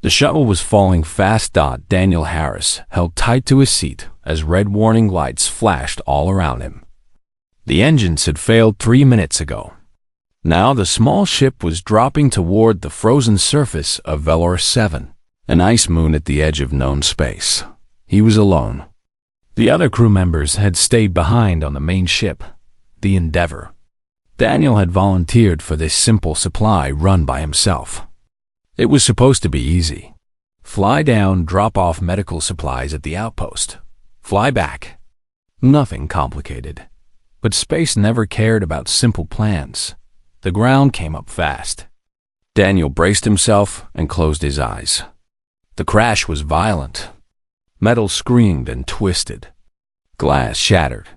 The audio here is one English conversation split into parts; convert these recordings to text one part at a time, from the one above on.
The shuttle was falling fast. Daniel Harris held tight to his seat as red warning lights flashed all around him. The engines had failed 3 minutes ago. Now the small ship was dropping toward the frozen surface of Velor 7, an ice moon at the edge of known space. He was alone. The other crew members had stayed behind on the main ship, the Endeavor. Daniel had volunteered for this simple supply run by himself. It was supposed to be easy. Fly down, drop off medical supplies at the outpost. Fly back. Nothing complicated. But space never cared about simple plans. The ground came up fast. Daniel braced himself and closed his eyes. The crash was violent. Metal screamed and twisted. Glass shattered.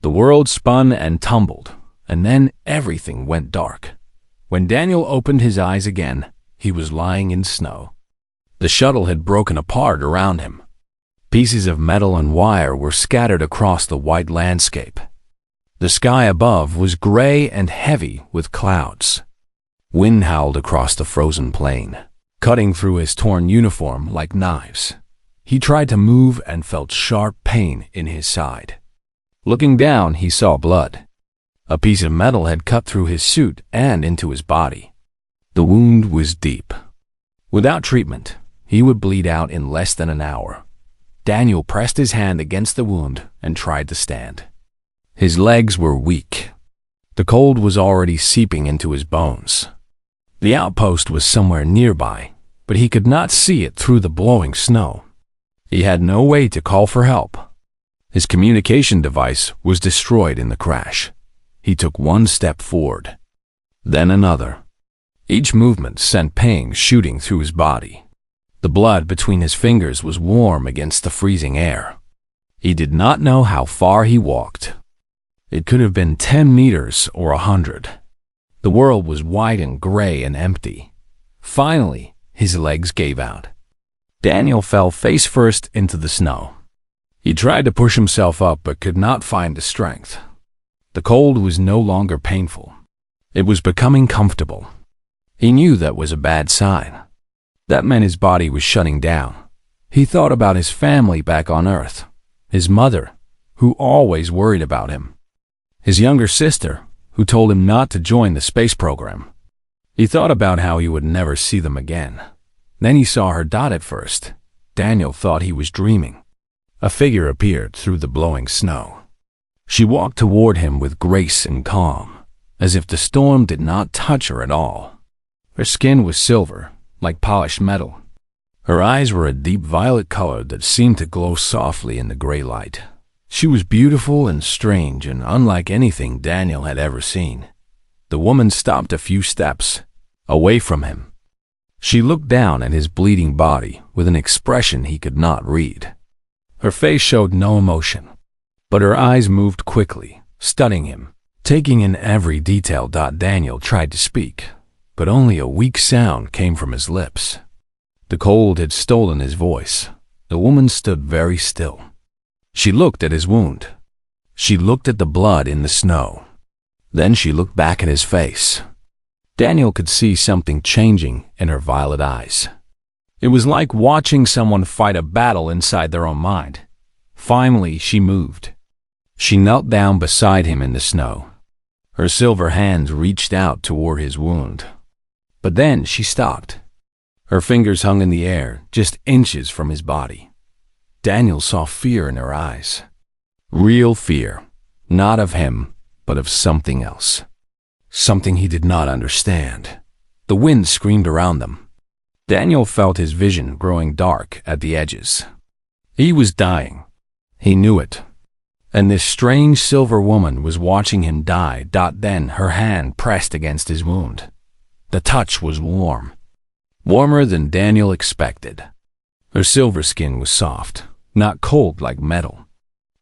The world spun and tumbled, and then everything went dark. When Daniel opened his eyes again, he was lying in snow. The shuttle had broken apart around him. Pieces of metal and wire were scattered across the white landscape. The sky above was gray and heavy with clouds. Wind howled across the frozen plain, cutting through his torn uniform like knives. He tried to move and felt sharp pain in his side. Looking down, he saw blood. A piece of metal had cut through his suit and into his body. The wound was deep. Without treatment, he would bleed out in less than an hour. Daniel pressed his hand against the wound and tried to stand. His legs were weak. The cold was already seeping into his bones. The outpost was somewhere nearby, but he could not see it through the blowing snow. He had no way to call for help. His communication device was destroyed in the crash. He took one step forward, then another. Each movement sent pain shooting through his body. The blood between his fingers was warm against the freezing air. He did not know how far he walked. It could have been 10 meters or 100. The world was white and gray and empty. Finally, his legs gave out. Daniel fell face first into the snow. He tried to push himself up but could not find the strength. The cold was no longer painful. It was becoming comfortable. He knew that was a bad sign. That meant his body was shutting down. He thought about his family back on Earth, his mother, who always worried about him, his younger sister, who told him not to join the space program. He thought about how he would never see them again. Then he saw her dot at first. Daniel thought he was dreaming. A figure appeared through the blowing snow. She walked toward him with grace and calm, as if the storm did not touch her at all. Her skin was silver, like polished metal. Her eyes were a deep violet color that seemed to glow softly in the gray light. She was beautiful and strange and unlike anything Daniel had ever seen. The woman stopped a few steps, away from him. She looked down at his bleeding body with an expression he could not read. Her face showed no emotion, but her eyes moved quickly, studying him, taking in every detail. Daniel tried to speak, but only a weak sound came from his lips. The cold had stolen his voice. The woman stood very still. She looked at his wound. She looked at the blood in the snow. Then she looked back at his face. Daniel could see something changing in her violet eyes. It was like watching someone fight a battle inside their own mind. Finally, she moved. She knelt down beside him in the snow. Her silver hands reached out toward his wound. But then she stopped. Her fingers hung in the air, just inches from his body. Daniel saw fear in her eyes. Real fear, not of him, but of something else. Something he did not understand. The wind screamed around them. Daniel felt his vision growing dark at the edges. He was dying. He knew it. And this strange silver woman was watching him die. Then her hand pressed against his wound. The touch was warm. Warmer than Daniel expected. Her silver skin was soft, not cold like metal.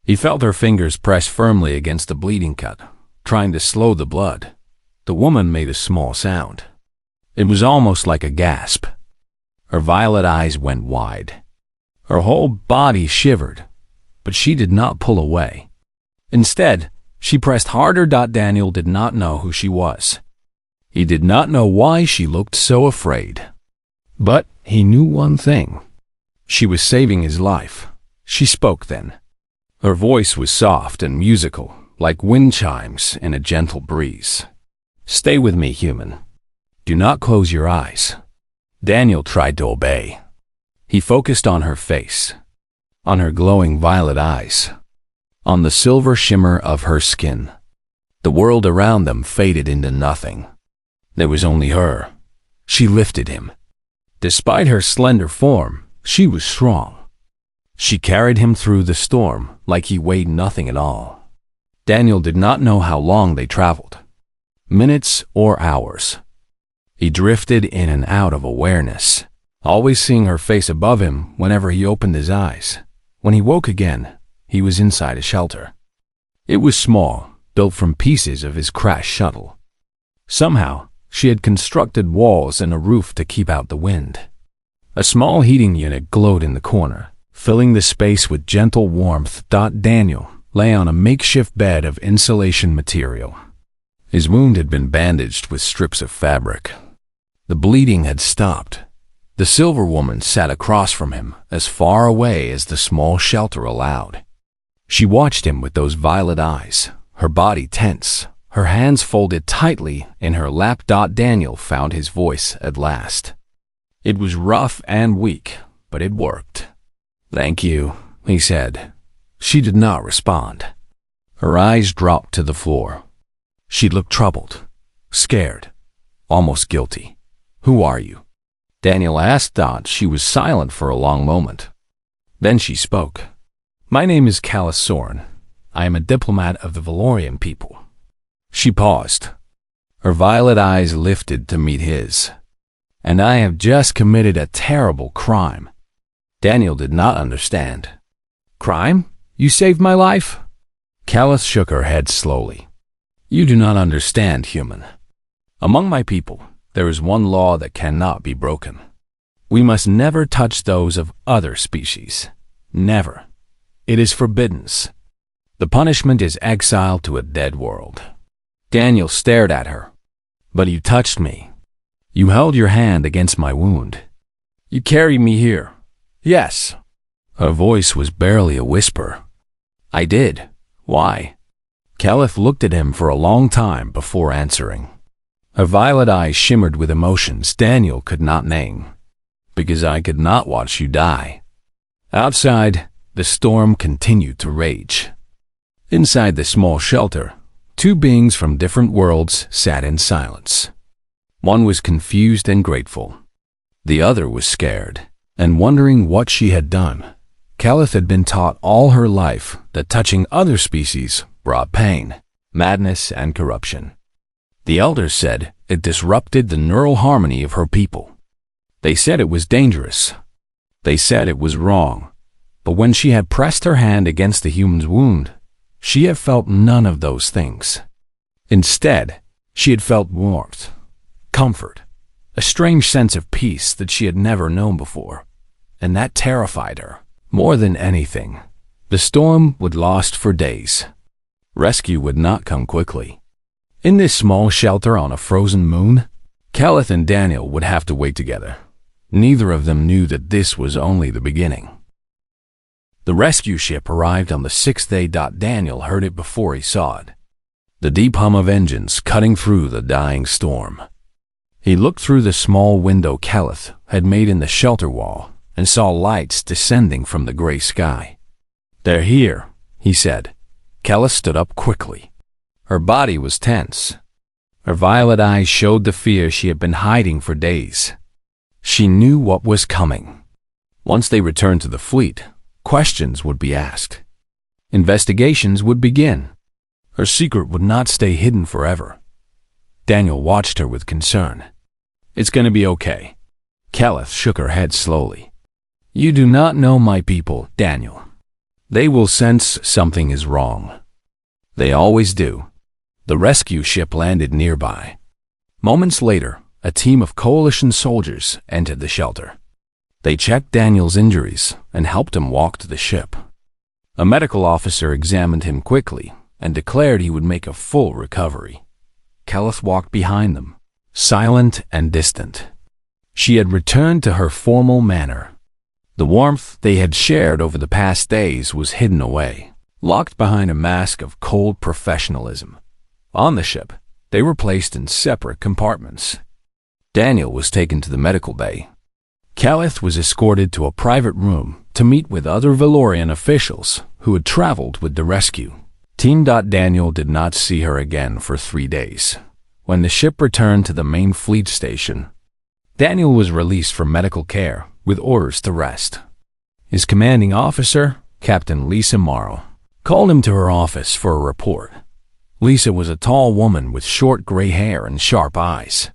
He felt her fingers press firmly against the bleeding cut, trying to slow the blood. The woman made a small sound. It was almost like a gasp. Her violet eyes went wide. Her whole body shivered, but she did not pull away. Instead, she pressed harder. Daniel did not know who she was. He did not know why she looked so afraid. But He knew one thing. She was saving his life. She spoke then. Her voice was soft and musical, like wind chimes in a gentle breeze. "Stay with me, human. Do not close your eyes." Daniel tried to obey. He focused on her face, on her glowing violet eyes, on the silver shimmer of her skin. The world around them faded into nothing. There was only her. She lifted him. Despite her slender form, she was strong. She carried him through the storm like he weighed nothing at all. Daniel did not know how long they traveled, minutes or hours. He drifted in and out of awareness, always seeing her face above him whenever he opened his eyes. When he woke again, he was inside a shelter. It was small, built from pieces of his crashed shuttle. Somehow, she had constructed walls and a roof to keep out the wind. A small heating unit glowed in the corner, filling the space with gentle warmth. Daniel lay on a makeshift bed of insulation material. His wound had been bandaged with strips of fabric. The bleeding had stopped. The silver woman sat across from him, as far away as the small shelter allowed. She watched him with those violet eyes, her body tense, her hands folded tightly in her lap. Daniel found his voice at last. It was rough and weak, but it worked. "Thank you," he said. She did not respond. Her eyes dropped to the floor. She looked troubled, scared, almost guilty. "Who are you?" Daniel asked. She was silent for a long moment. Then she spoke. "My name is Callus Soren. I am a diplomat of the Valorian people." She paused. Her violet eyes lifted to meet his. "And I have just committed a terrible crime." Daniel did not understand. "Crime? You saved my life?" Callus shook her head slowly. "You do not understand, human. Among my people, there is one law that cannot be broken. We must never touch those of other species. Never. It is forbidden. The punishment is exile to a dead world." Daniel stared at her. "But you touched me. You held your hand against my wound. You carried me here." "Yes." Her voice was barely a whisper. "I did. Why?" Callus looked at him for a long time before answering. Her violet eyes shimmered with emotions Daniel could not name. "Because I could not watch you die." Outside, the storm continued to rage. Inside the small shelter, two beings from different worlds sat in silence. One was confused and grateful. The other was scared and wondering what she had done. Callus had been taught all her life that touching other species brought pain, madness, and corruption. The elders said it disrupted the neural harmony of her people. They said it was dangerous. They said it was wrong. But when she had pressed her hand against the human's wound, she had felt none of those things. Instead, she had felt warmth, comfort, a strange sense of peace that she had never known before, and that terrified her. More than anything, the storm would last for days. Rescue would not come quickly. In this small shelter on a frozen moon, Callus and Daniel would have to wait together. Neither of them knew that this was only the beginning. The rescue ship arrived on the 6th day. Daniel heard it before he saw it. The deep hum of engines cutting through the dying storm. He looked through the small window Callus had made in the shelter wall and saw lights descending from the gray sky. "They're here," he said. Callus stood up quickly. Her body was tense. Her violet eyes showed the fear she had been hiding for days. She knew what was coming. Once they returned to the fleet, questions would be asked. Investigations would begin. Her secret would not stay hidden forever. Daniel watched her with concern. "It's going to be okay." Callus shook her head slowly. "You do not know my people, Daniel. They will sense something is wrong. They always do." The rescue ship landed nearby. Moments later, a team of coalition soldiers entered the shelter. They checked Daniel's injuries and helped him walk to the ship. A medical officer examined him quickly and declared he would make a full recovery. Callus walked behind them, silent and distant. She had returned to her formal manner. The warmth they had shared over the past days was hidden away, locked behind a mask of cold professionalism. On the ship, they were placed in separate compartments. Daniel was taken to the medical bay. Calith was escorted to a private room to meet with other Valorian officials who had traveled with the rescue. Team. Daniel did not see her again for 3 days. When the ship returned to the main fleet station, Daniel was released from medical care with orders to rest. His commanding officer, Captain Lisa Morrow, called him to her office for a report. Lisa was a tall woman with short gray hair and sharp eyes.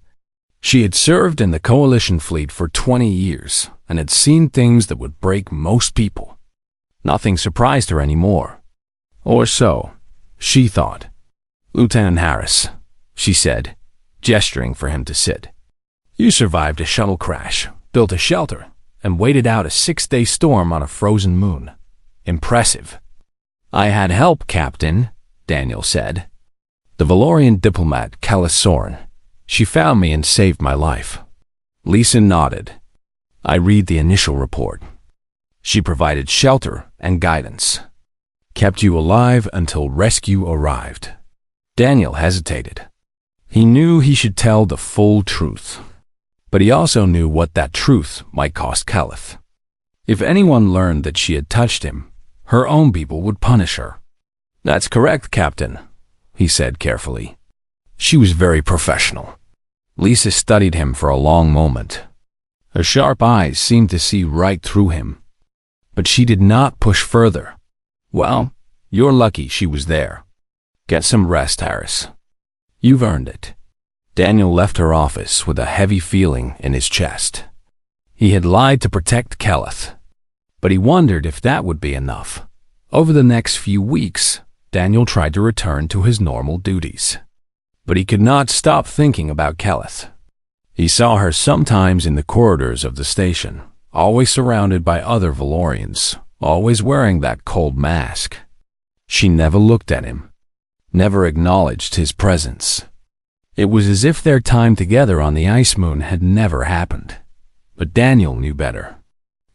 She had served in the Coalition fleet for 20 years and had seen things that would break most people. Nothing surprised her anymore. Or so, she thought. "Lieutenant Harris," she said, gesturing for him to sit. "You survived a shuttle crash, built a shelter, and waited out a 6-day storm on a frozen moon. Impressive." "I had help, Captain," Daniel said. "The Valorian diplomat, Soren. She found me and saved my life." Lisa nodded. "I read the initial report. She provided shelter and guidance. Kept you alive until rescue arrived." Daniel hesitated. He knew he should tell the full truth, but he also knew what that truth might cost Calith. If anyone learned that she had touched him, her own people would punish her. "That's correct, Captain," he said carefully. She was very professional. Lisa studied him for a long moment. Her sharp eyes seemed to see right through him. But she did not push further. "Well, you're lucky she was there. Get some rest, Harris. You've earned it." Daniel left her office with a heavy feeling in his chest. He had lied to protect Calith, but he wondered if that would be enough. Over the next few weeks, Daniel tried to return to his normal duties. But he could not stop thinking about Calith. He saw her sometimes in the corridors of the station, always surrounded by other Valorians, always wearing that cold mask. She never looked at him, never acknowledged his presence. It was as if their time together on the ice moon had never happened. But Daniel knew better.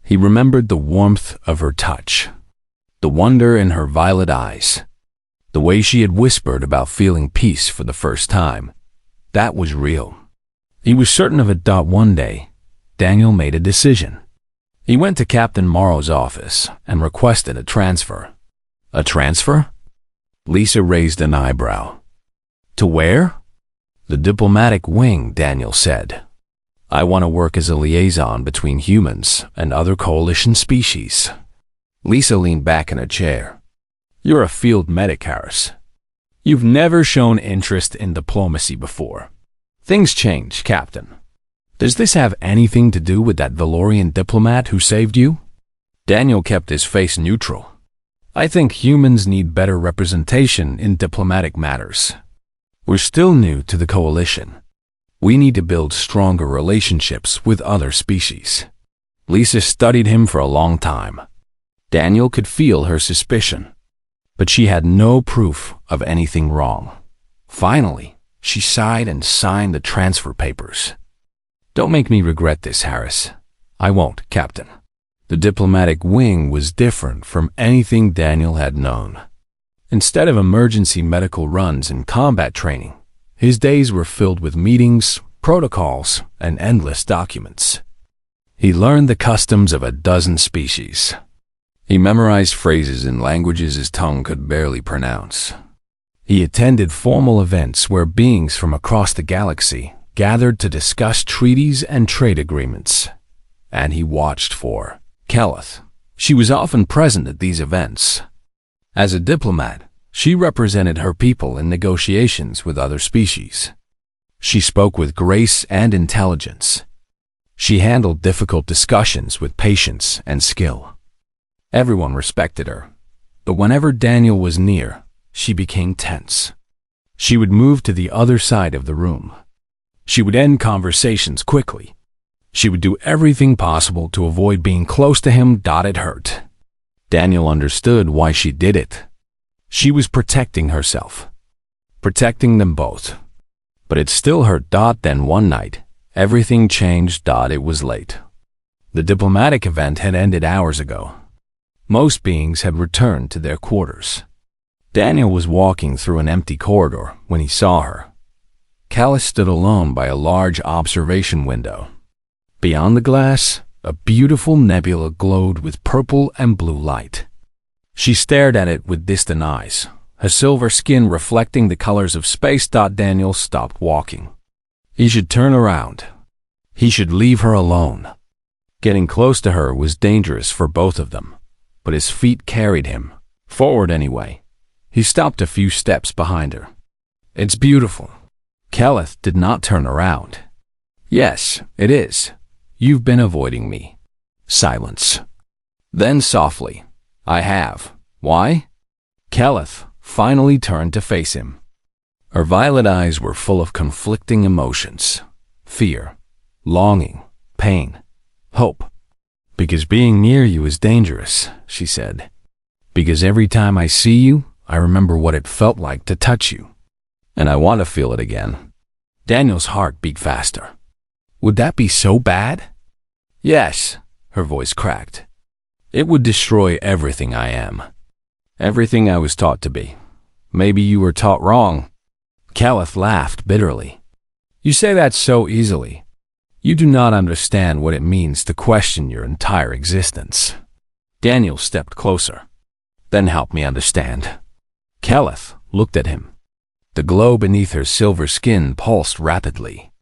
He remembered the warmth of her touch, the wonder in her violet eyes, the way she had whispered about feeling peace for the first time. That was real. He was certain of it. One day, Daniel made a decision. He went to Captain Morrow's office and requested a transfer. "A transfer?" Lisa raised an eyebrow. "To where?" "The diplomatic wing," Daniel said. "I want to work as a liaison between humans and other coalition species." Lisa leaned back in a chair. "You're a field medic, Harris. You've never shown interest in diplomacy before. Things change, Captain. Does this have anything to do with that Valorian diplomat who saved you?" Daniel kept his face neutral. "I think humans need better representation in diplomatic matters. We're still new to the coalition. We need to build stronger relationships with other species." Lisa studied him for a long time. Daniel could feel her suspicion, but she had no proof of anything wrong. Finally, she sighed and signed the transfer papers. "Don't make me regret this, Harris." "I won't, Captain." The diplomatic wing was different from anything Daniel had known. Instead of emergency medical runs and combat training, his days were filled with meetings, protocols, and endless documents. He learned the customs of a dozen species. He memorized phrases in languages his tongue could barely pronounce. He attended formal events where beings from across the galaxy gathered to discuss treaties and trade agreements. And he watched for Calith. She was often present at these events. As a diplomat, she represented her people in negotiations with other species. She spoke with grace and intelligence. She handled difficult discussions with patience and skill. Everyone respected her, but whenever Daniel was near, she became tense. She would move to the other side of the room. She would end conversations quickly. She would do everything possible to avoid being close to him. It hurt. Daniel understood why she did it. She was protecting herself, protecting them both. But it still hurt. Then one night, Everything changed. It was late. The diplomatic event had ended hours ago. Most beings had returned to their quarters. Daniel was walking through an empty corridor when he saw her. Callus stood alone by a large observation window. Beyond the glass, a beautiful nebula glowed with purple and blue light. She stared at it with distant eyes, her silver skin reflecting the colors of space. Daniel stopped walking. He should turn around. He should leave her alone. Getting close to her was dangerous for both of them, but his feet carried him, forward anyway. He stopped a few steps behind her. It's beautiful. Callus did not turn around. Yes, it is. You've been avoiding me. Silence. Then softly, I have. Why? Callus finally turned to face him. Her violet eyes were full of conflicting emotions. Fear, longing, pain, hope. Because being near you is dangerous, she said. Because every time I see you, I remember what it felt like to touch you. And I want to feel it again. Daniel's heart beat faster. Would that be so bad? Yes, her voice cracked. It would destroy everything I am. Everything I was taught to be. Maybe you were taught wrong. Callus laughed bitterly. You say that so easily. You do not understand what it means to question your entire existence. Daniel stepped closer. Then help me understand. Callus looked at him. The glow beneath her silver skin pulsed rapidly.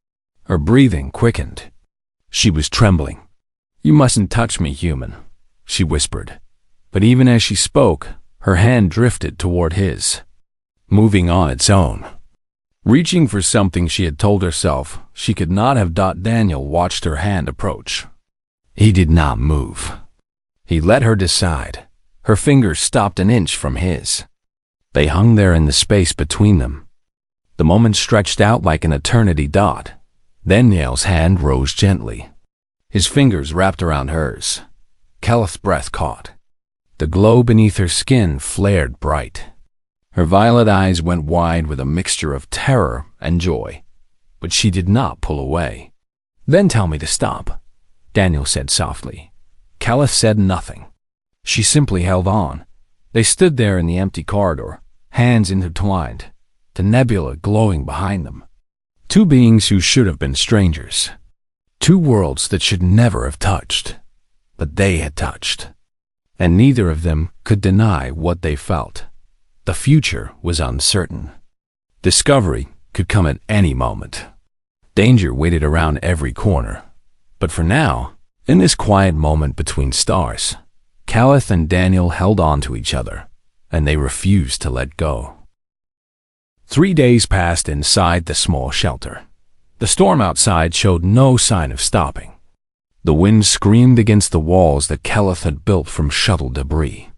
Her breathing quickened. She was trembling. You mustn't touch me, human, she whispered. But even as she spoke, her hand drifted toward his, moving on its own. Reaching for something she had told herself she could not have. Daniel watched her hand approach. He did not move. He let her decide. Her fingers stopped an inch from his. They hung there in the space between them. The moment stretched out like an eternity. Then Daniel's hand rose gently. His fingers wrapped around hers. Callus' breath caught. The glow beneath her skin flared bright. Her violet eyes went wide with a mixture of terror and joy. But she did not pull away. Then tell me to stop, Daniel said softly. Callus said nothing. She simply held on. They stood there in the empty corridor, hands intertwined, the nebula glowing behind them. Two beings who should have been strangers. Two worlds that should never have touched. But they had touched. And neither of them could deny what they felt. The future was uncertain. Discovery could come at any moment. Danger waited around every corner. But for now, in this quiet moment between stars, Callus and Daniel held on to each other, and they refused to let go. 3 days passed inside the small shelter. The storm outside showed no sign of stopping. The wind screamed against the walls that Callus had built from shuttle debris.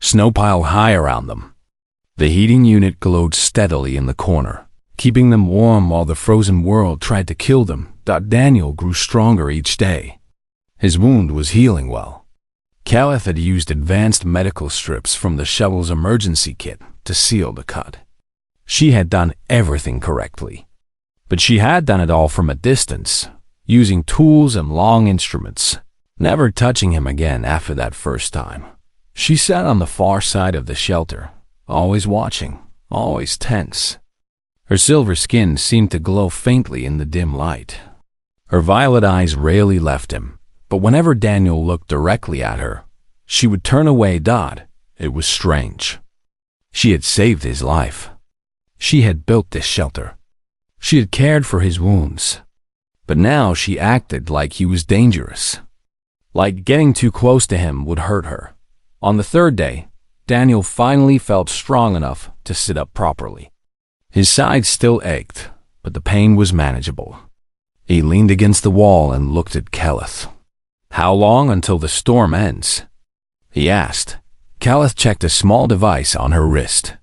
Snow piled high around them. The heating unit glowed steadily in the corner, keeping them warm while the frozen world tried to kill them. Daniel grew stronger each day. His wound was healing well. Callus had used advanced medical strips from the shuttle's emergency kit to seal the cut. She had done everything correctly. But she had done it all from a distance, using tools and long instruments, never touching him again after that first time. She sat on the far side of the shelter, always watching, always tense. Her silver skin seemed to glow faintly in the dim light. Her violet eyes rarely left him, but whenever Daniel looked directly at her, she would turn away. It was strange. She had saved his life. She had built this shelter. She had cared for his wounds. But now she acted like he was dangerous. Like getting too close to him would hurt her. On the third day, Daniel finally felt strong enough to sit up properly. His sides still ached, but the pain was manageable. He leaned against the wall and looked at Callus. How long until the storm ends? He asked. Callus checked a small device on her wrist.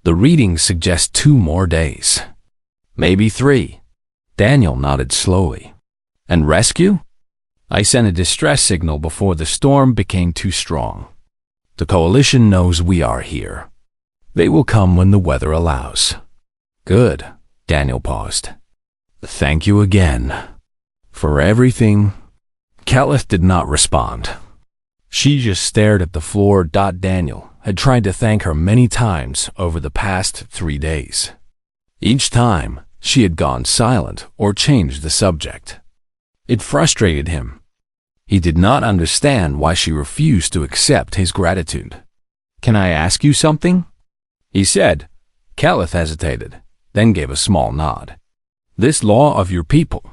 The readings suggest 2 more days. Maybe 3. Daniel nodded slowly. And rescue? I sent a distress signal before the storm became too strong. The coalition knows we are here. They will come when the weather allows. Good. Daniel paused. Thank you again. For everything. Caliph did not respond. She just stared at the floor. Daniel had tried to thank her many times over the past 3 days. Each time, she had gone silent or changed the subject. It frustrated him. He did not understand why she refused to accept his gratitude. "Can I ask you something?" he said. Caliph hesitated, then gave a small nod. "This law of your people,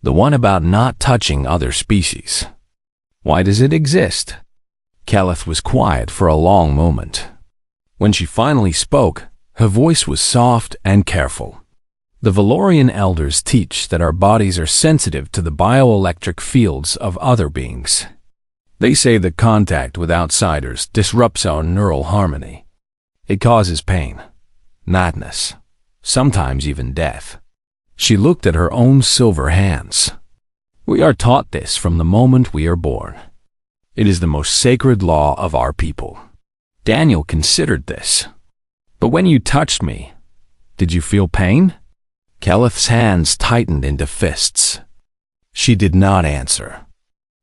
the one about not touching other species, why does it exist?" Caliph was quiet for a long moment. When she finally spoke, her voice was soft and careful. "The Valorian elders teach that our bodies are sensitive to the bioelectric fields of other beings. They say that contact with outsiders disrupts our neural harmony. It causes pain, madness, sometimes even death." She looked at her own silver hands. "We are taught this from the moment we are born. It is the most sacred law of our people." Daniel considered this. "But when you touched me, did you feel pain?" Caliph's hands tightened into fists. She did not answer.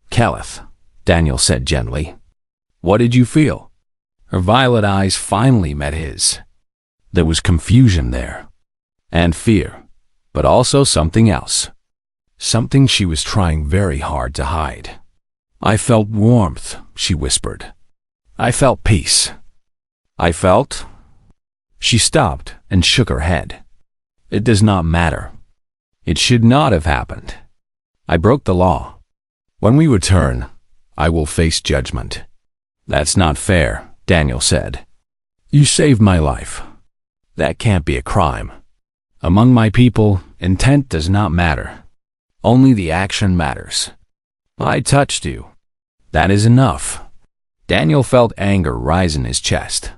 "Caliph," Daniel said gently, "what did you feel?" Her violet eyes finally met his. There was confusion there, and fear, but also something else. Something she was trying very hard to hide. "I felt warmth," she whispered. "I felt peace. I felt—" She stopped and shook her head. "It does not matter. It should not have happened. I broke the law. When we return, I will face judgment." "That's not fair," Daniel said. "You saved my life. That can't be a crime. Among my people, intent does not matter. Only the action matters. I touched you. That is enough." Daniel felt anger rise in his chest.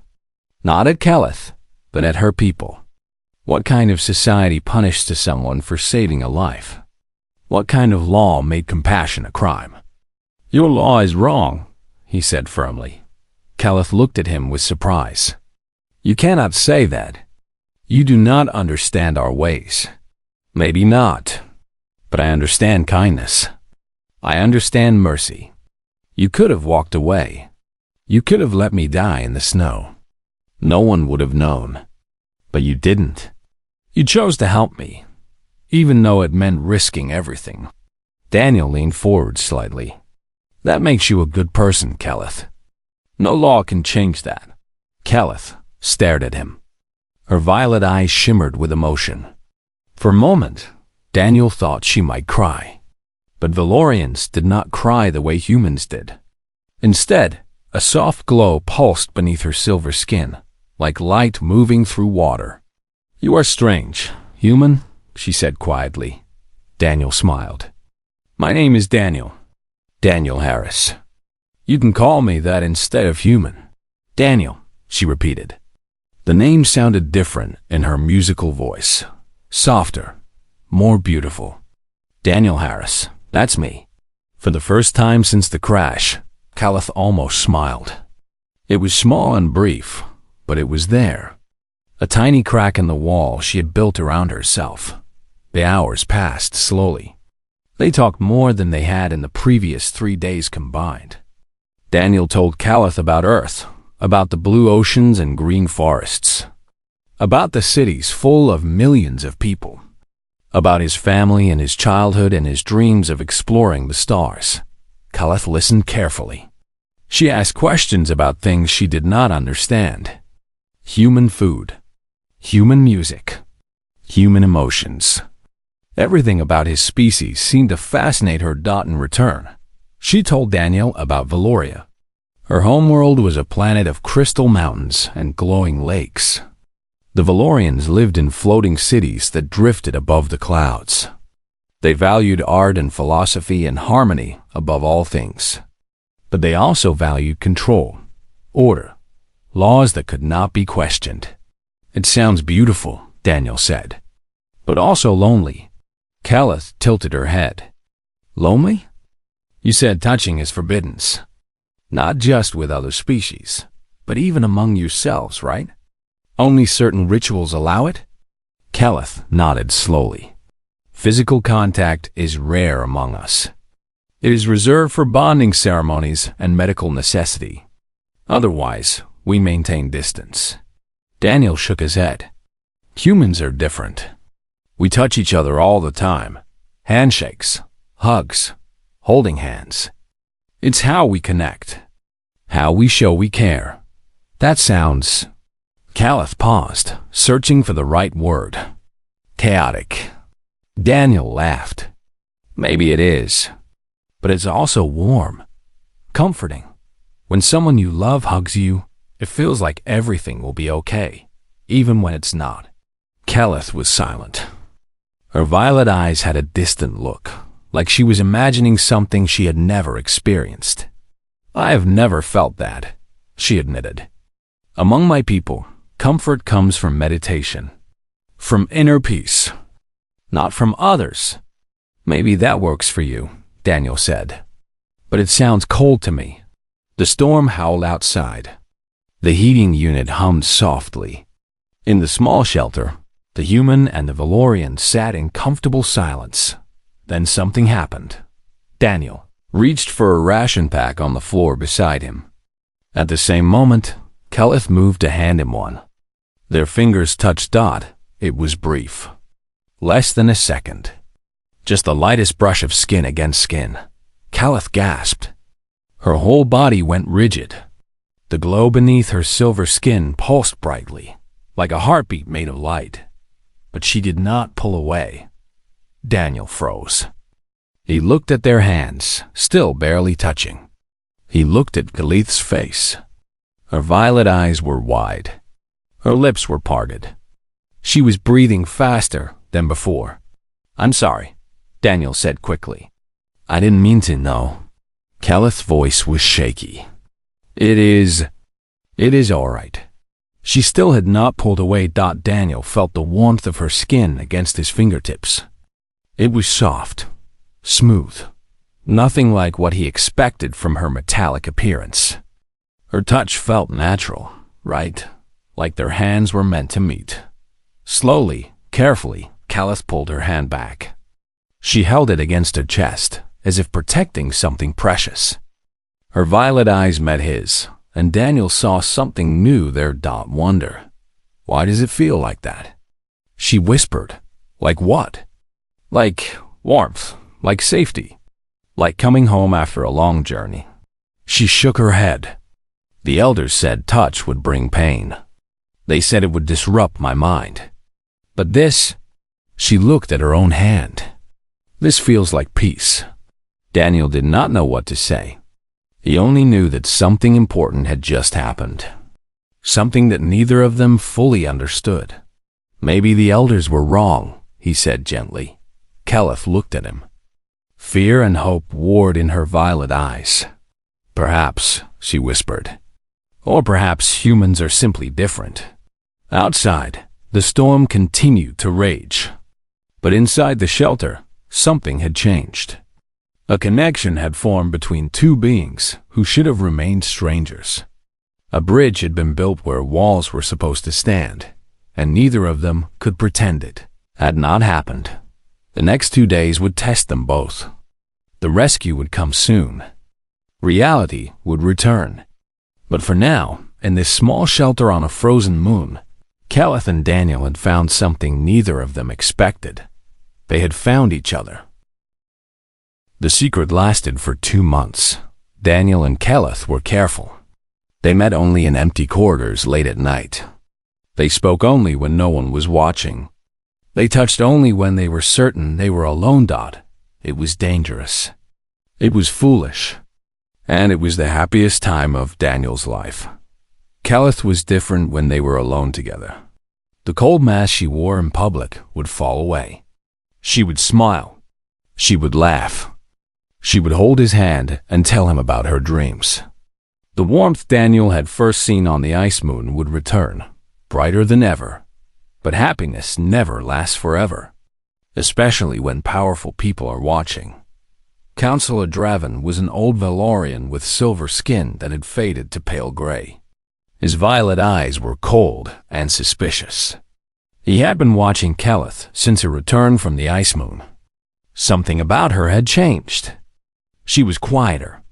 Not at Caliph, but at her people. What kind of society punished someone for saving a life? What kind of law made compassion a crime? "Your law is wrong," he said firmly. Caliph looked at him with surprise. "You cannot say that. You do not understand our ways." "Maybe not, but I understand kindness. I understand mercy. You could have walked away. You could have let me die in the snow. No one would have known. But you didn't. You chose to help me, even though it meant risking everything." Daniel leaned forward slightly. "That makes you a good person, Caliph. No law can change that." Caliph stared at him. Her violet eyes shimmered with emotion. For a moment, Daniel thought she might cry. But Valorians did not cry the way humans did. Instead, a soft glow pulsed beneath her silver skin, like light moving through water. "You are strange, human," she said quietly. Daniel smiled. "My name is Daniel. Daniel Harris. You can call me that instead of human." "Daniel," she repeated. The name sounded different in her musical voice. Softer, more beautiful. "Daniel Harris, that's me." For the first time since the crash, Caliph almost smiled. It was small and brief, but it was there. A tiny crack in the wall she had built around herself. The hours passed slowly. They talked more than they had in the previous 3 days combined. Daniel told Caliph about Earth, about the blue oceans and green forests, about the cities full of millions of people, about his family and his childhood and his dreams of exploring the stars. Caliph listened carefully. She asked questions about things she did not understand. Human food, human music, human emotions. Everything about his species seemed to fascinate her. In return, she told Daniel about Valoria. Her homeworld was a planet of crystal mountains and glowing lakes. The Valorians lived in floating cities that drifted above the clouds. They valued art and philosophy and harmony above all things. But they also valued control, order, laws that could not be questioned. "It sounds beautiful," Daniel said, "but also lonely." Caliph tilted her head. "Lonely? You said touching is forbidden. Not just with other species, but even among yourselves, right? Only certain rituals allow it?" Caliph nodded slowly. Physical contact is rare among us. It is reserved for bonding ceremonies and medical necessity. Otherwise, we maintain distance. Daniel shook his head. Humans are different. We touch each other all the time. Handshakes, hugs, holding hands. It's how we connect. How we show we care. That sounds... Caliph paused, searching for the right word. Chaotic. Daniel laughed. Maybe it is. But it's also warm. Comforting. When someone you love hugs you, it feels like everything will be okay, even when it's not. Caliph was silent. Her violet eyes had a distant look, like she was imagining something she had never experienced. I have never felt that, she admitted. Among my people, comfort comes from meditation, from inner peace, not from others. Maybe that works for you, Daniel said. But it sounds cold to me. The storm howled outside. The heating unit hummed softly. In the small shelter, the human and the Valorian sat in comfortable silence. Then something happened. Daniel reached for a ration pack on the floor beside him. At the same moment, Caliph moved to hand him one. Their fingers touched. It was brief. Less than a second. Just the lightest brush of skin against skin. Caliph gasped. Her whole body went rigid. The glow beneath her silver skin pulsed brightly, like a heartbeat made of light. But she did not pull away. Daniel froze. He looked at their hands, still barely touching. He looked at Calith's face. Her violet eyes were wide. Her lips were parted. She was breathing faster than before. I'm sorry, Daniel said quickly. I didn't mean to, no. Calith's voice was shaky. It is all right. She still had not pulled away. Daniel felt the warmth of her skin against his fingertips. It was soft, smooth, nothing like what he expected from her metallic appearance. Her touch felt natural, right? Like their hands were meant to meet. Slowly, carefully, Calith pulled her hand back. She held it against her chest, as if protecting something precious. Her violet eyes met his, and Daniel saw something new there. Wonder. Why does it feel like that? She whispered. Like what? Like warmth, like safety, like coming home after a long journey. She shook her head. The elders said touch would bring pain. They said it would disrupt my mind. But this, she looked at her own hand. This feels like peace. Daniel did not know what to say. He only knew that something important had just happened. Something that neither of them fully understood. Maybe the elders were wrong, he said gently. Caliph looked at him. Fear and hope warred in her violet eyes. Perhaps, she whispered. Or perhaps humans are simply different. Outside, the storm continued to rage. But inside the shelter, something had changed. A connection had formed between two beings who should have remained strangers. A bridge had been built where walls were supposed to stand, and neither of them could pretend it had not happened. The next 2 days would test them both. The rescue would come soon. Reality would return. But for now, in this small shelter on a frozen moon, Calith and Daniel had found something neither of them expected. They had found each other. The secret lasted for 2 months. Daniel and Calith were careful. They met only in empty corridors late at night. They spoke only when no one was watching. They touched only when they were certain they were alone. It was dangerous. It was foolish. And it was the happiest time of Daniel's life. Calith was different when they were alone together. The cold mask she wore in public would fall away. She would smile. She would laugh. She would hold his hand and tell him about her dreams. The warmth Daniel had first seen on the ice moon would return, brighter than ever. But happiness never lasts forever, especially when powerful people are watching. Counselor Draven was an old Valorian with silver skin that had faded to pale gray. His violet eyes were cold and suspicious. He had been watching Keleth since her return from the ice moon. Something about her had changed. She was quieter,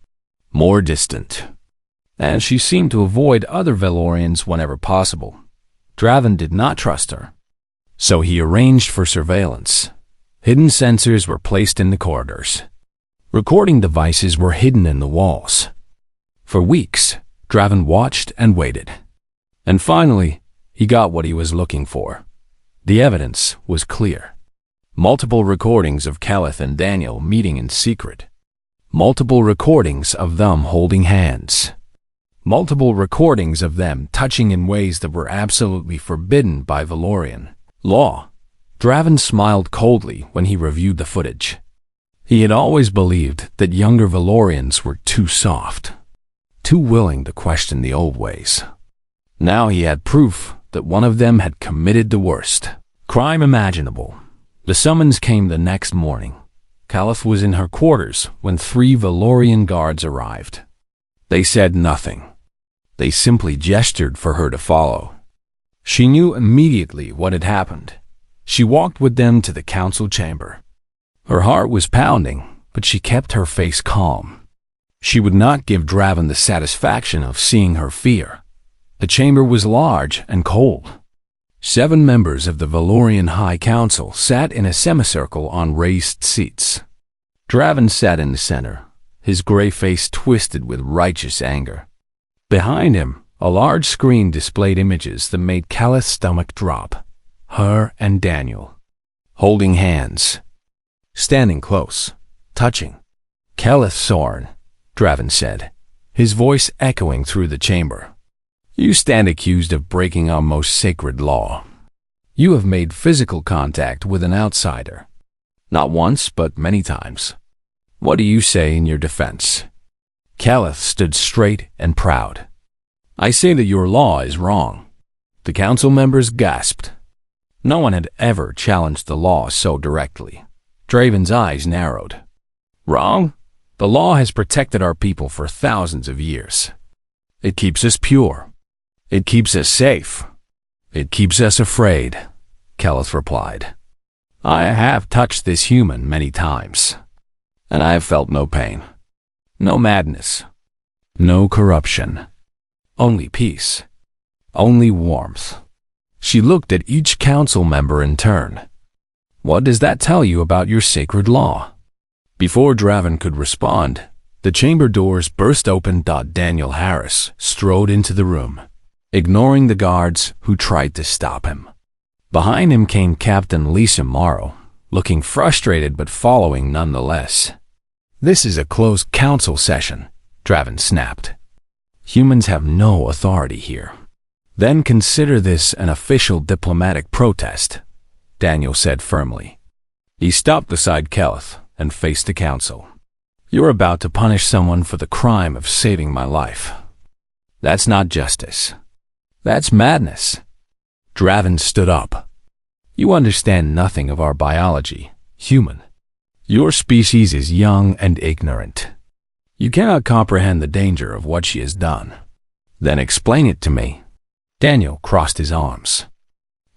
more distant, and she seemed to avoid other Valorians whenever possible. Draven did not trust her, so he arranged for surveillance. Hidden sensors were placed in the corridors. Recording devices were hidden in the walls. For weeks, Draven watched and waited. And finally, he got what he was looking for. The evidence was clear. Multiple recordings of Keleth and Daniel meeting in secret. Multiple recordings of them holding hands. Multiple recordings of them touching in ways that were absolutely forbidden by Valorian law. Draven smiled coldly when he reviewed the footage. He had always believed that younger Valorians were too soft, too willing to question the old ways. Now he had proof that one of them had committed the worst crime imaginable. The summons came the next morning. Keleth was in her quarters when 3 Valorian guards arrived. They said nothing. They simply gestured for her to follow. She knew immediately what had happened. She walked with them to the council chamber. Her heart was pounding, but she kept her face calm. She would not give Draven the satisfaction of seeing her fear. The chamber was large and cold. 7 members of the Valorian High Council sat in a semicircle on raised seats. Draven sat in the center, his gray face twisted with righteous anger. Behind him, a large screen displayed images that made Keleth's stomach drop. Her and Daniel, holding hands, standing close, touching. Keleth Sorn, Draven said, his voice echoing through the chamber. You stand accused of breaking our most sacred law. You have made physical contact with an outsider. Not once, but many times. What do you say in your defense? Keleth stood straight and proud. I say that your law is wrong. The council members gasped. No one had ever challenged the law so directly. Draven's eyes narrowed. Wrong? The law has protected our people for thousands of years. It keeps us pure. It keeps us safe. It keeps us afraid, Keleth replied. I have touched this human many times, and I have felt no pain, no madness, no corruption, only peace, only warmth. She looked at each council member in turn. What does that tell you about your sacred law? Before Draven could respond, the chamber doors burst open. Daniel Harris strode into the room, ignoring the guards who tried to stop him. Behind him came Captain Lisa Morrow, looking frustrated but following nonetheless. This is a closed council session, Draven snapped. Humans have no authority here. Then consider this an official diplomatic protest, Daniel said firmly. He stopped beside Keleth and faced the council. You're about to punish someone for the crime of saving my life. That's not justice. That's madness. Draven stood up. You understand nothing of our biology, human. Your species is young and ignorant. You cannot comprehend the danger of what she has done. Then explain it to me. Daniel crossed his arms.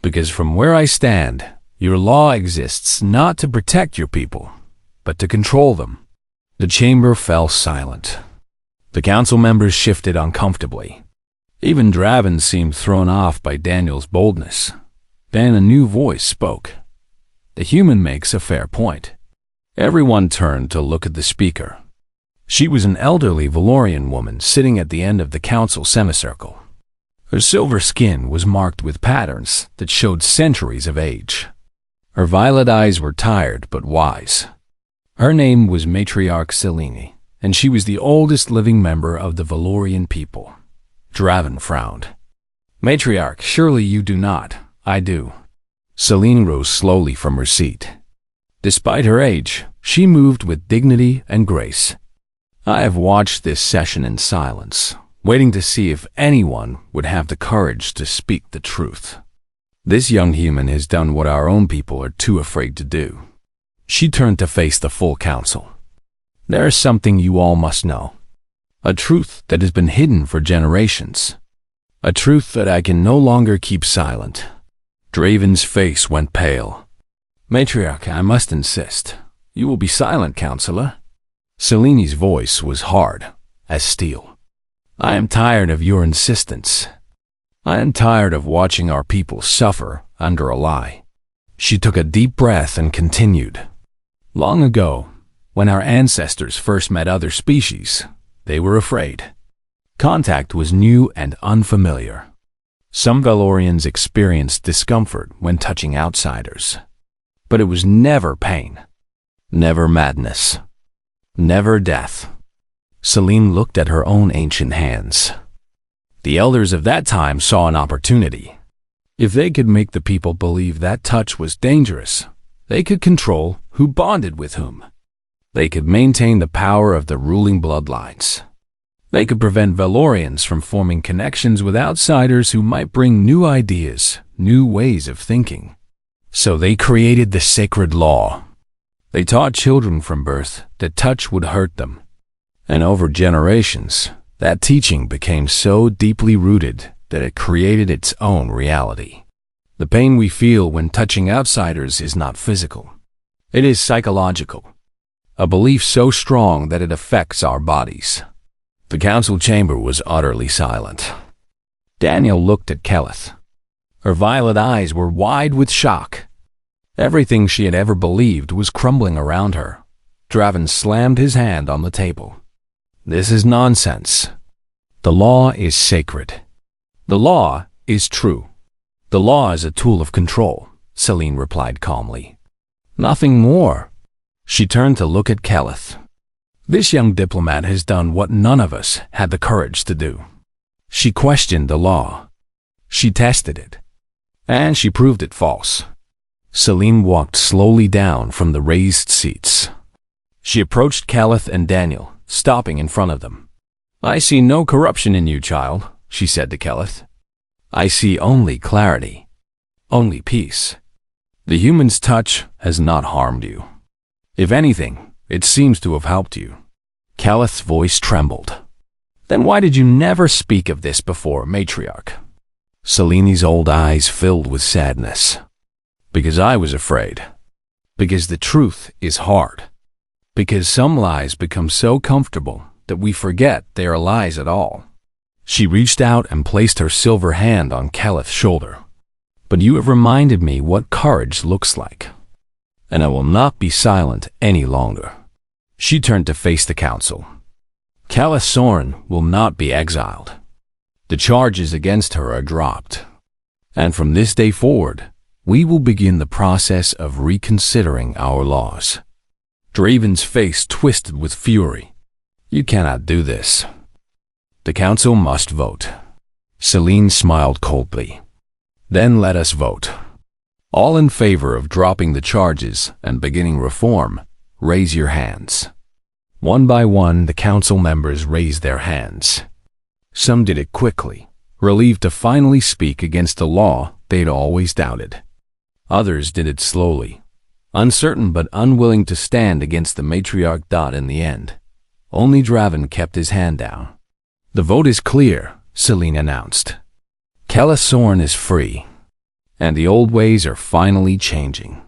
Because from where I stand, your law exists not to protect your people, but to control them. The chamber fell silent. The council members shifted uncomfortably. Even Draven seemed thrown off by Daniel's boldness. Then a new voice spoke. The human makes a fair point. Everyone turned to look at the speaker. She was an elderly Valorian woman sitting at the end of the council semicircle. Her silver skin was marked with patterns that showed centuries of age. Her violet eyes were tired but wise. Her name was Matriarch Selene, and she was the oldest living member of the Valorian people. Draven frowned. Matriarch, surely you do not. I do. Selene rose slowly from her seat. Despite her age, she moved with dignity and grace. I have watched this session in silence, waiting to see if anyone would have the courage to speak the truth. This young human has done what our own people are too afraid to do. She turned to face the full council. There is something you all must know. A truth that has been hidden for generations. A truth that I can no longer keep silent. Draven's face went pale. Matriarch, I must insist. You will be silent, counselor. Seleni's voice was hard as steel. I am tired of your insistence. I am tired of watching our people suffer under a lie. She took a deep breath and continued. Long ago, when our ancestors first met other species, they were afraid. Contact was new and unfamiliar. Some Valorians experienced discomfort when touching outsiders. But it was never pain, never madness, never death. Selene looked at her own ancient hands. The elders of that time saw an opportunity. If they could make the people believe that touch was dangerous, they could control who bonded with whom. They could maintain the power of the ruling bloodlines. They could prevent Valorians from forming connections with outsiders who might bring new ideas, new ways of thinking. So they created the sacred law. They taught children from birth that touch would hurt them. And over generations, that teaching became so deeply rooted that it created its own reality. The pain we feel when touching outsiders is not physical. It is psychological. A belief so strong that it affects our bodies. The council chamber was utterly silent. Daniel looked at Keleth. Her violet eyes were wide with shock. Everything she had ever believed was crumbling around her. Draven slammed his hand on the table. This is nonsense. The law is sacred. The law is true. The law is a tool of control, Selene replied calmly. Nothing more. She turned to look at Keleth. This young diplomat has done what none of us had the courage to do. She questioned the law. She tested it. And she proved it false. Selene walked slowly down from the raised seats. She approached Keleth and Daniel, stopping in front of them. I see no corruption in you, child, she said to Keleth. I see only clarity, only peace. The human's touch has not harmed you. If anything, it seems to have helped you. Keleth's voice trembled. Then why did you never speak of this before, matriarch? Selene's old eyes filled with sadness. Because I was afraid. Because the truth is hard. Because some lies become so comfortable that we forget they are lies at all. She reached out and placed her silver hand on Keleth's shoulder. But you have reminded me what courage looks like. And I will not be silent any longer. She turned to face the council. Keleth Soren will not be exiled. The charges against her are dropped. And from this day forward, we will begin the process of reconsidering our laws. Draven's face twisted with fury. You cannot do this. The council must vote. Selene smiled coldly. Then let us vote. All in favor of dropping the charges and beginning reform, raise your hands. One by one, the council members raised their hands. Some did it quickly, relieved to finally speak against a law they'd always doubted. Others did it slowly, uncertain but unwilling to stand against the matriarch. In the end, only Draven kept his hand down. The vote is clear, Selene announced. Keleth Soren is free, and the old ways are finally changing.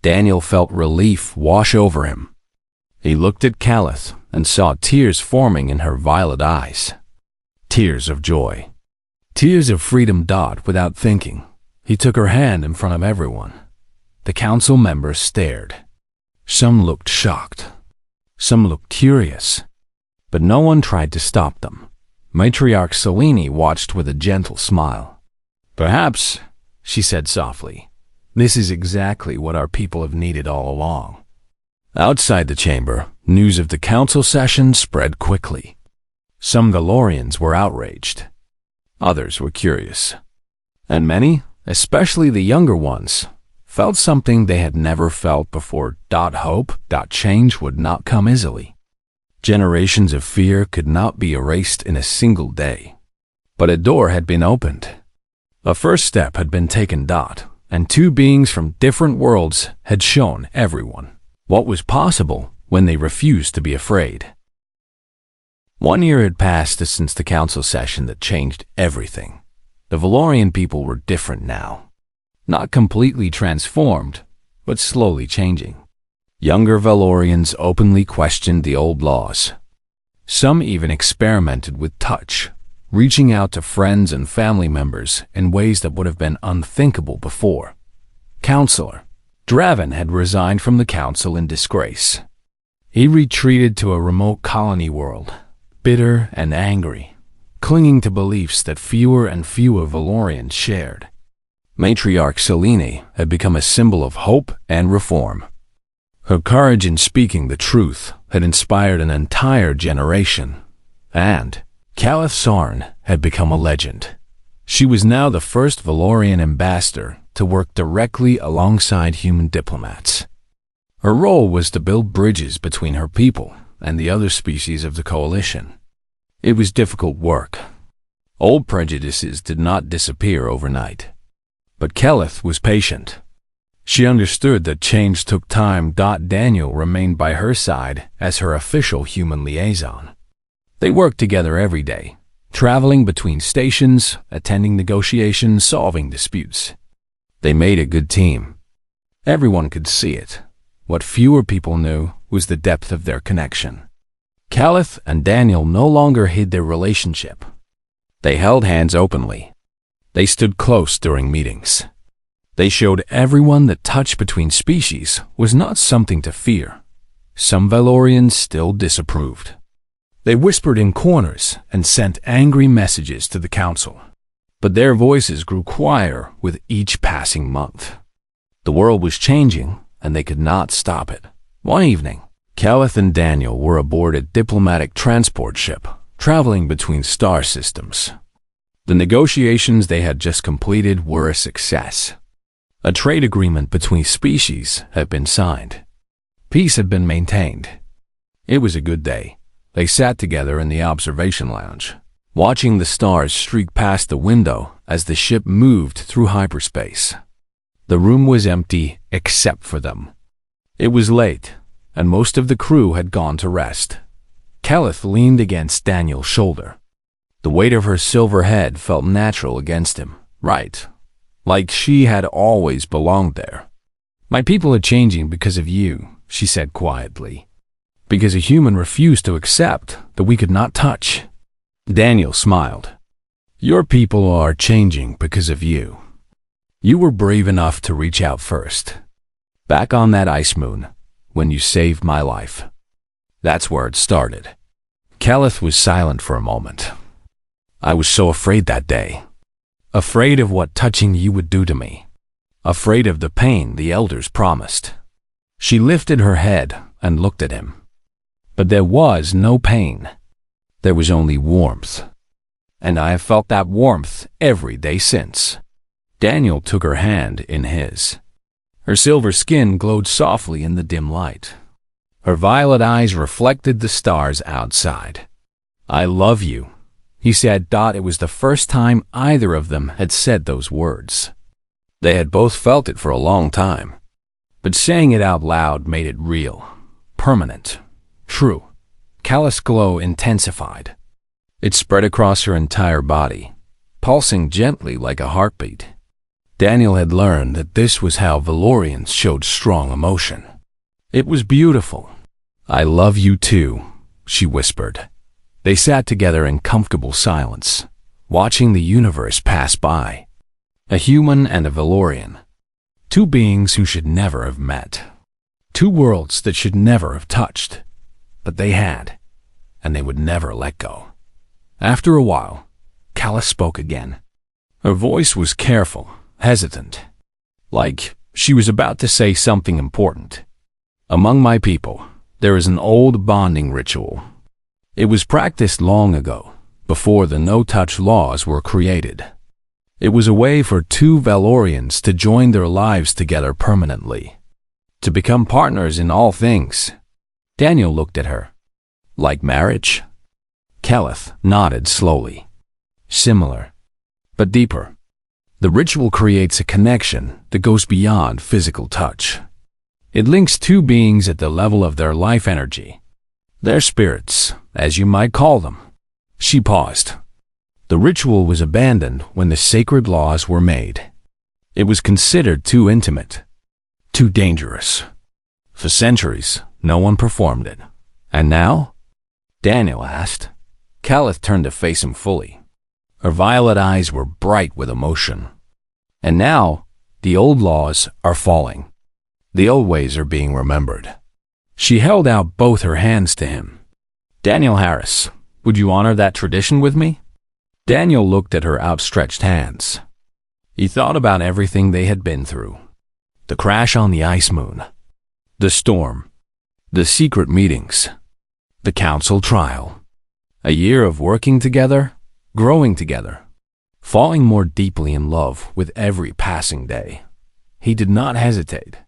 Daniel felt relief wash over him. He looked at Keleth and saw tears forming in her violet eyes. Tears of joy. Tears of freedom. Without thinking, he took her hand in front of everyone. The council members stared. Some looked shocked. Some looked curious. But no one tried to stop them. Matriarch Selene watched with a gentle smile. Perhaps, she said softly, this is exactly what our people have needed all along. Outside the chamber, news of the council session spread quickly. Some Valorians were outraged. Others were curious. And many, especially the younger ones, felt something they had never felt before. Hope change would not come easily. Generations of fear could not be erased in a single day. But a door had been opened. A first step had been taken. And two beings from different worlds had shown everyone what was possible when they refused to be afraid. 1 year had passed since the council session that changed everything. The Valorian people were different now. not completely transformed, but slowly changing. Younger Valorians openly questioned the old laws. Some even experimented with touch, reaching out to friends and family members in ways that would have been unthinkable before. Counselor Draven had resigned from the council in disgrace. He retreated to a remote colony world, bitter and angry, clinging to beliefs that fewer and fewer Valorians shared. Matriarch Selene had become a symbol of hope and reform. Her courage in speaking the truth had inspired an entire generation, and Caliph Sarn had become a legend. She was now the first Valorian ambassador to work directly alongside human diplomats. Her role was to build bridges between her people and the other species of the coalition. It was difficult work. Old prejudices did not disappear overnight. But Kelith was patient. She understood that change took time. Daniel remained by her side as her official human liaison. They worked together every day, traveling between stations, attending negotiations, solving disputes. They made a good team. Everyone could see it. What fewer people knew was the depth of their connection. Calith and Daniel no longer hid their relationship. They held hands openly. They stood close during meetings. They showed everyone that touch between species was not something to fear. Some Valorians still disapproved. They whispered in corners and sent angry messages to the council. But their voices grew quieter with each passing month. The world was changing, and they could not stop it. One evening, Calith and Daniel were aboard a diplomatic transport ship, traveling between star systems. The negotiations they had just completed were a success. A trade agreement between species had been signed. Peace had been maintained. It was a good day. They sat together in the observation lounge, watching the stars streak past the window as the ship moved through hyperspace. The room was empty except for them. It was late, and most of the crew had gone to rest. Calith leaned against Daniel's shoulder. The weight of her silver head felt natural against him, right, like she had always belonged there. "My people are changing because of you," she said quietly, "because a human refused to accept that we could not touch." Daniel smiled. "Your people are changing because of you. You were brave enough to reach out first. Back on that ice moon, when you saved my life. That's where it started." Calith was silent for a moment. "I was so afraid that day. Afraid of what touching you would do to me. Afraid of the pain the elders promised." She lifted her head and looked at him. But there was no pain. There was only warmth. And I have felt that warmth every day since. Daniel took her hand in his. Her silver skin glowed softly in the dim light. Her violet eyes reflected the stars outside. "I love you," he said. It was the first time either of them had said those words. They had both felt it for a long time, but saying it out loud made it real, permanent, true. Calith's glow intensified. It spread across her entire body, pulsing gently like a heartbeat. Daniel had learned that this was how Valorians showed strong emotion. It was beautiful. "I love you too," she whispered. They sat together in comfortable silence, watching the universe pass by. A human and a Valorian. Two beings who should never have met. Two worlds that should never have touched. But they had, and they would never let go. After a while, Calith spoke again. Her voice was careful, hesitant, like she was about to say something important. "Among my people, there is an old bonding ritual. It was practiced long ago, before the no-touch laws were created. It was a way for two Valorians to join their lives together permanently, to become partners in all things." Daniel looked at her. "Like marriage?" Calith nodded slowly. "Similar, but deeper. The ritual creates a connection that goes beyond physical touch. It links two beings at the level of their life energy. Their spirits, as you might call them." She paused. The ritual was abandoned when the sacred laws were made. It was considered too intimate, too dangerous. For centuries, no one performed it. And now? Daniel asked. Calith turned to face him fully. Her violet eyes were bright with emotion. And now, the old laws are falling. The old ways are being remembered. She held out both her hands to him. Daniel Harris, would you honor that tradition with me? Daniel looked at her outstretched hands. He thought about everything they had been through. The crash on the ice moon. The storm. The secret meetings. The council trial. A year of working together, growing together, falling more deeply in love with every passing day. He did not hesitate.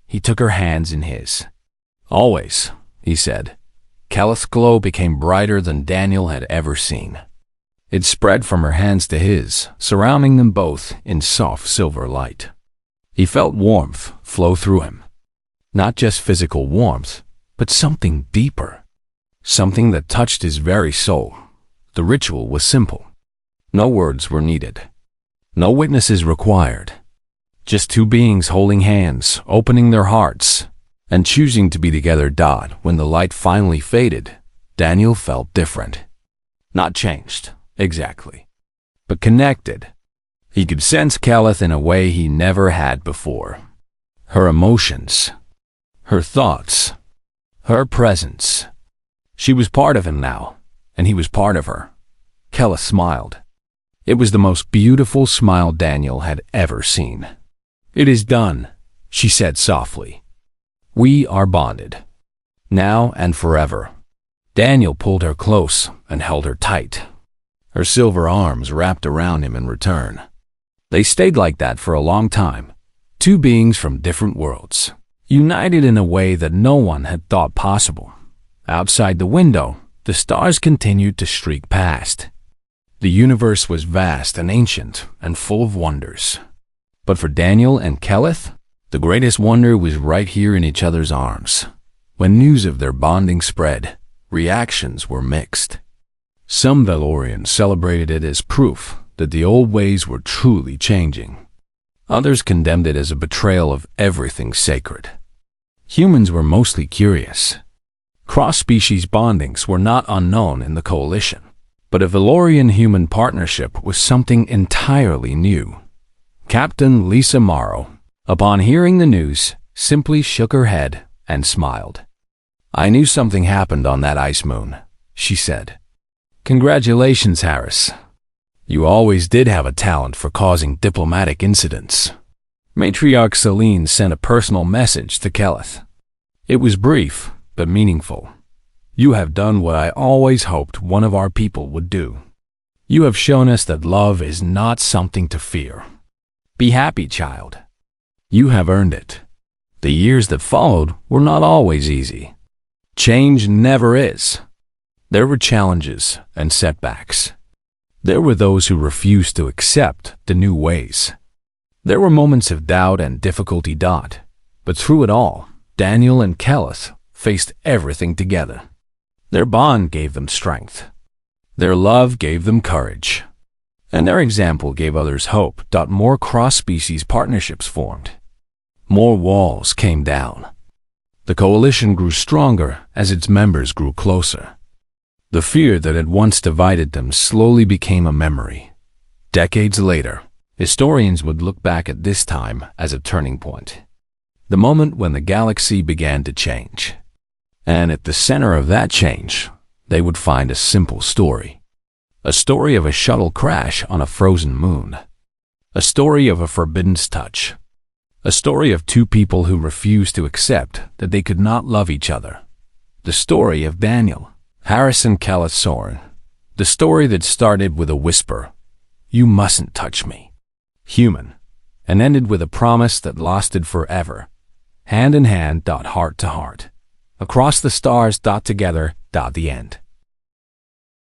He took her hands in his. Always, he said. Calith's glow became brighter than Daniel had ever seen. It spread from her hands to his, surrounding them both in soft silver light. He felt warmth flow through him. Not just physical warmth, but something deeper. Something that touched his very soul. The ritual was simple. No words were needed. No witnesses required. Just two beings holding hands, opening their hearts, and choosing to be together. When the light finally faded, Daniel felt different. Not changed, exactly, but connected. He could sense Calith in a way he never had before. Her emotions, her thoughts, her presence. She was part of him now, and he was part of her. Calith smiled. It was the most beautiful smile Daniel had ever seen. It is done, she said softly. We are bonded, now and forever. Daniel pulled her close and held her tight. Her silver arms wrapped around him in return. They stayed like that for a long time, two beings from different worlds, united in a way that no one had thought possible. Outside the window, the stars continued to streak past. The universe was vast and ancient and full of wonders. But for Daniel and Calith, the greatest wonder was right here in each other's arms. When news of their bonding spread, reactions were mixed. Some Valorians celebrated it as proof that the old ways were truly changing. Others condemned it as a betrayal of everything sacred. Humans were mostly curious. Cross-species bondings were not unknown in the coalition, but a Valorian-human partnership was something entirely new. Captain Lisa Morrow, upon hearing the news, simply shook her head and smiled. I knew something happened on that ice moon, she said. Congratulations, Harris. You always did have a talent for causing diplomatic incidents. Matriarch Celine sent a personal message to Calith. It was brief, but meaningful. You have done what I always hoped one of our people would do. You have shown us that love is not something to fear. Be happy, child. You have earned it. The years that followed were not always easy. Change never is. There were challenges and setbacks. There were those who refused to accept the new ways. There were moments of doubt and difficulty. But through it all, Daniel and Calith faced everything together. Their bond gave them strength. Their love gave them courage. And their example gave others hope. More cross-species partnerships formed. More walls came down. The coalition grew stronger as its members grew closer. The fear that had once divided them slowly became a memory. Decades later, historians would look back at this time as a turning point. The moment when the galaxy began to change. And at the center of that change, they would find a simple story. A story of a shuttle crash on a frozen moon. A story of a forbidden touch. A story of two people who refused to accept that they could not love each other. The story of Daniel, Harris and Calith Soren. The story that started with a whisper, "You mustn't touch me," human, and ended with a promise that lasted forever. Hand in hand, heart to heart. Across the stars, together, the end.